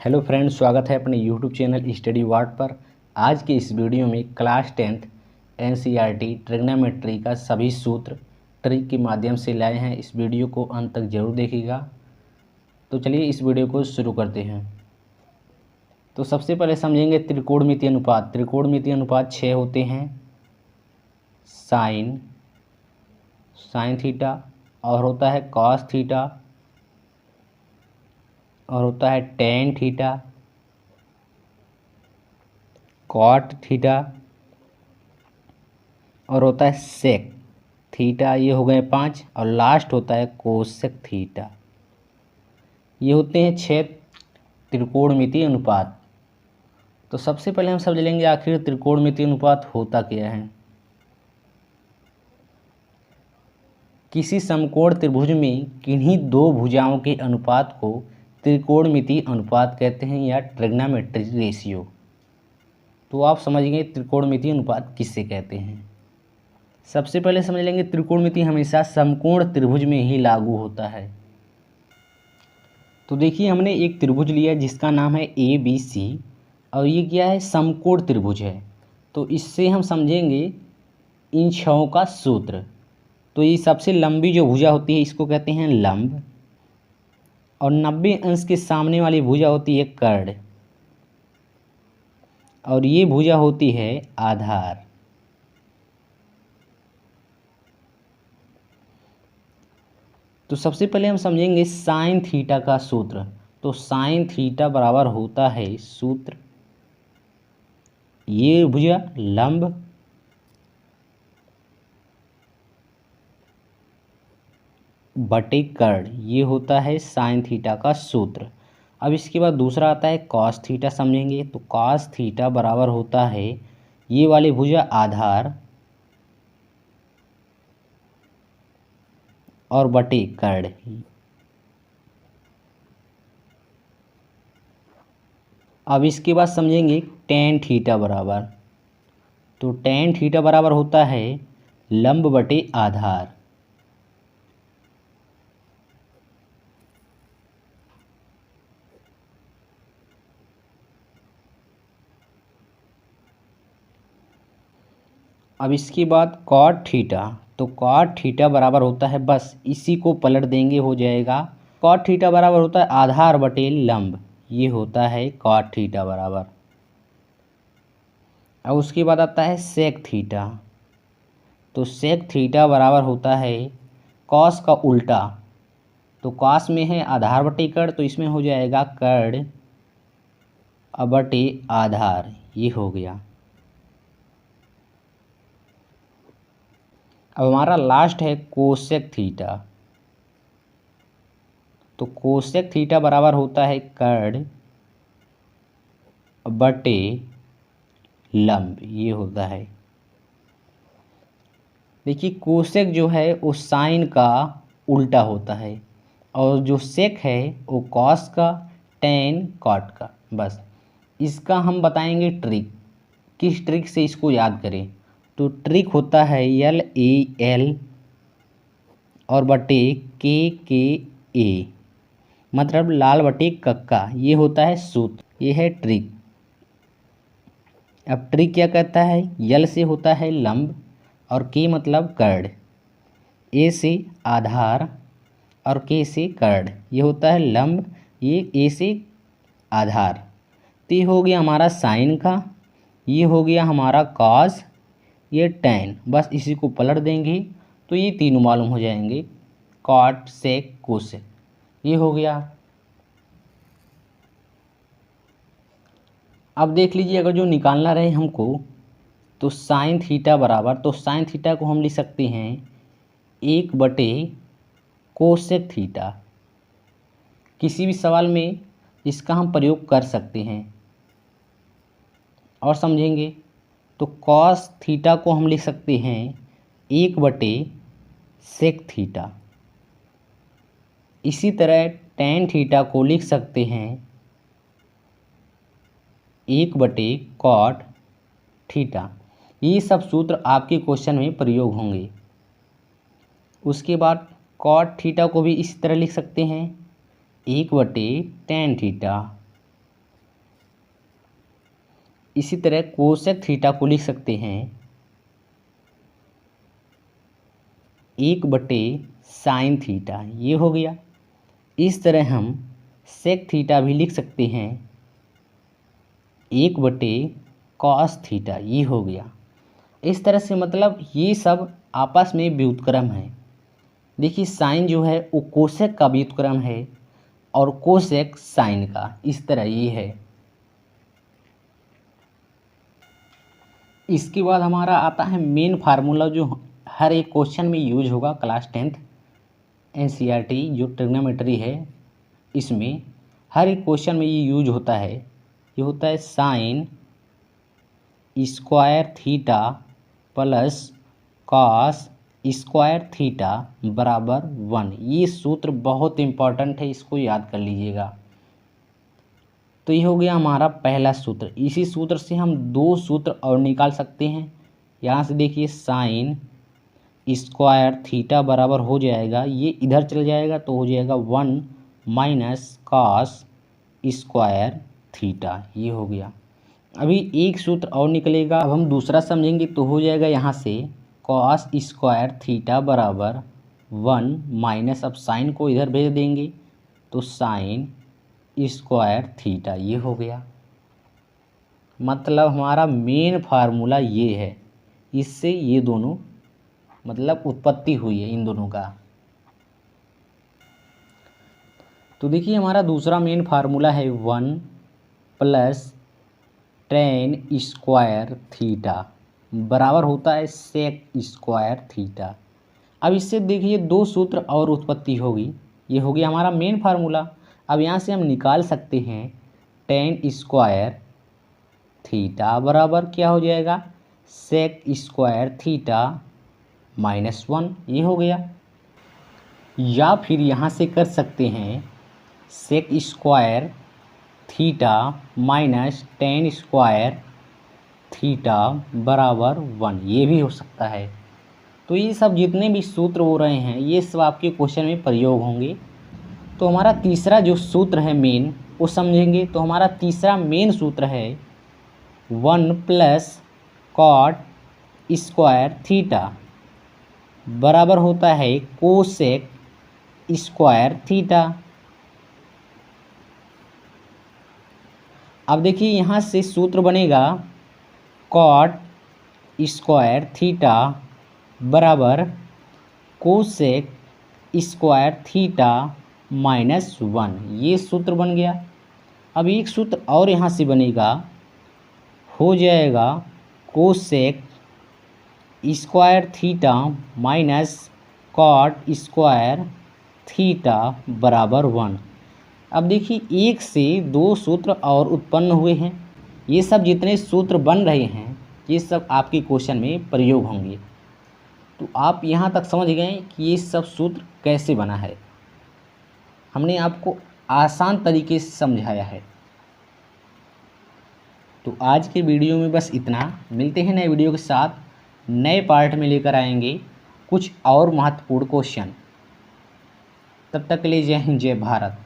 Hello friends, स्वागत है अपने यूट्यूब चैनल स्टडी वार्ड पर। आज के इस वीडियो में क्लास 10th एनसीईआरटी ट्रिग्नोमेट्री का सभी सूत्र ट्रिक के माध्यम से लाए हैं। इस वीडियो को अंत तक जरूर देखिएगा। तो चलिए इस वीडियो को शुरू करते हैं। तो सबसे पहले समझेंगे त्रिकोणमितीय अनुपात। त्रिकोणमितीय अनुपात 6 होते हैं। साइन थीटा, और होता है कॉस थीटा, और होता है टेन थीटा, कॉट थीटा, और होता है सेक थीटा। ये हो गए 5, और लास्ट होता है कोसेक थीटा। ये होते हैं 6 त्रिकोणमितीय अनुपात। तो सबसे पहले हम समझ लेंगे आखिर त्रिकोणमितीय अनुपात होता क्या है। किसी समकोण त्रिभुज में किन्हीं दो भुजाओं के अनुपात को त्रिकोणमितीय अनुपात कहते हैं, या ट्रिग्नोमेट्रिक रेशियो। तो आप समझ गए त्रिकोणमितीय अनुपात किससे कहते हैं। सबसे पहले समझ लेंगे त्रिकोणमिति हमेशा समकोण त्रिभुज में ही लागू होता है। तो देखिए, हमने एक त्रिभुज लिया जिसका नाम है ABC, और ये क्या है, समकोण त्रिभुज है। तो इससे हम समझेंगे इन छहों का सूत्र। तो ये सबसे लंबी जो भुजा होती है इसको कहते हैं लंब, और 90 अंश के सामने वाली भुजा होती है कर्ण, और ये भुजा होती है आधार। तो सबसे पहले हम समझेंगे साइन थीटा का सूत्र। तो साइन थीटा बराबर होता है सूत्र, ये भुजा लंब बटे कर्ण, ये होता है साइन थीटा का सूत्र। अब इसके बाद दूसरा आता है कॉस थीटा। समझेंगे तो कॉस थीटा बराबर होता है ये वाली भुजा आधार और बटे कर्ण। अब इसके बाद समझेंगे टेन थीटा बराबर। तो टेन थीटा बराबर होता है लंब बटे आधार। अब इसके बाद कॉट थीटा। तो कॉट थीटा बराबर होता है, बस इसी को पलट देंगे हो जाएगा। कॉट थीटा बराबर होता है आधार बटे लंब, ये होता है कॉट थीटा बराबर। अब उसके बाद आता है सेक थीटा। तो सेक थीटा बराबर होता है कॉस का उल्टा। तो कॉस में है आधार बटे कर्ण, तो इसमें हो जाएगा कर्ण बटे आधार, ये हो गया। अब हमारा लास्ट है कोसेक थीटा। तो कोसेक थीटा बराबर होता है कर्ण बटे लंब, ये होता है। देखिए, कोसेक जो है वो साइन का उल्टा होता है, और जो सेक है वो कॉस का, टेन कॉट का। बस इसका हम बताएंगे ट्रिक, किस ट्रिक से इसको याद करें। तो ट्रिक होता है LAL और बटे KKA, मतलब लाल बटे कक्का, ये होता है सूत्र, ये है ट्रिक। अब ट्रिक क्या कहता है, यल से होता है लंब, और के मतलब कर्ण, ए से आधार, और के से कर्ण, ये होता है लंब, ये ए से आधार। तो ये हो गया हमारा साइन का, ये हो गया हमारा कॉस, ये टेन। बस इसी को पलट देंगे तो ये तीनों मालूम हो जाएंगे, कॉट सेक कोसेक, ये हो गया। अब देख लीजिए, अगर जो निकालना रहे हमको, तो साइन थीटा बराबर, तो साइन थीटा को हम लिख सकते हैं 1 बटे कोसेक थीटा। किसी भी सवाल में इसका हम प्रयोग कर सकते हैं। और समझेंगे तो कॉस थीटा को हम लिख सकते हैं 1 बटे सेक थीटा। इसी तरह टेन थीटा को लिख सकते हैं 1 बटे कॉट थीटा। ये सब सूत्र आपके क्वेश्चन में प्रयोग होंगे। उसके बाद कॉट थीटा को भी इसी तरह लिख सकते हैं 1 बटे टेन थीटा। इसी तरह कोसेक थीटा को लिख सकते हैं 1/साइन थीटा, ये हो गया। इस तरह हम सेक थीटा भी लिख सकते हैं 1/कॉस थीटा, ये हो गया। इस तरह से मतलब ये सब आपस में व्युत्क्रम है। देखिए साइन जो है वो कोसेक का व्युत्क्रम है और कोसेक साइन का, इस तरह ये है। इसके बाद हमारा आता है मेन फार्मूला, जो हर एक क्वेश्चन में यूज होगा क्लास 10th NCERT जो ट्रिग्नोमेट्री है, इसमें हर एक क्वेश्चन में ये यूज होता है। ये होता है sine square theta plus cos square theta बराबर 1। ये सूत्र बहुत इम्पॉर्टेंट है, इसको याद कर लीजिएगा। तो ये हो गया हमारा पहला सूत्र। इसी सूत्र से हम दो सूत्र और निकाल सकते हैं। यहाँ से देखिए साइन स्क्वायर थीटा बराबर हो जाएगा, ये इधर चल जाएगा तो हो जाएगा 1 माइनस कॉस स्क्वायर थीटा, ये हो गया। अभी एक सूत्र और निकलेगा, अब हम दूसरा समझेंगे तो हो जाएगा यहाँ से कॉस स्क्वायर थीटा बराबर 1 माइनस, अब साइन को इधर भेज देंगे तो साइन स्क्वायर थीटा, ये हो गया। मतलब हमारा मेन फार्मूला ये है, इससे ये दोनों मतलब उत्पत्ति हुई है इन दोनों का। तो देखिए हमारा दूसरा मेन फार्मूला है 1 + tan स्क्वायर थीटा बराबर होता है सेक स्क्वायर थीटा। अब इससे देखिए दो सूत्र और उत्पत्ति होगी, ये हो गया हमारा मेन फार्मूला। अब यहाँ से हम निकाल सकते हैं tan स्क्वायर थीटा बराबर क्या हो जाएगा सेक स्क्वायर थीटा -1, ये हो गया। या फिर यहाँ से कर सकते हैं sec square theta minus tan square theta बराबर 1, ये भी हो सकता है। तो ये सब जितने भी सूत्र हो रहे हैं ये सब आपके क्वेश्चन में प्रयोग होंगे। तो हमारा तीसरा जो सूत्र है मेन, वो समझेंगे। तो हमारा तीसरा मेन सूत्र है 1 + कॉट स्क्वायर थीटा बराबर होता है कोसेक स्क्वायर थीटा। अब देखिए यहाँ से सूत्र बनेगा कॉट स्क्वायर थीटा बराबर कोसेक स्क्वायर थीटा -1, ये सूत्र बन गया। अब एक सूत्र और यहाँ से बनेगा, हो जाएगा cosec square theta minus cot square theta बराबर 1। अब देखिए एक से दो सूत्र और उत्पन्न हुए हैं। ये सब जितने सूत्र बन रहे हैं ये सब आपके क्वेश्चन में प्रयोग होंगे। तो आप यहाँ तक समझ गए कि ये सब सूत्र कैसे बना है। हमने आपको आसान तरीके से समझाया है। तो आज के वीडियो में बस इतना। मिलते हैं नए वीडियो के साथ, नए पार्ट में लेकर आएंगे कुछ और महत्वपूर्ण क्वेश्चन। तब तक के लिए जय हिंद, जय भारत।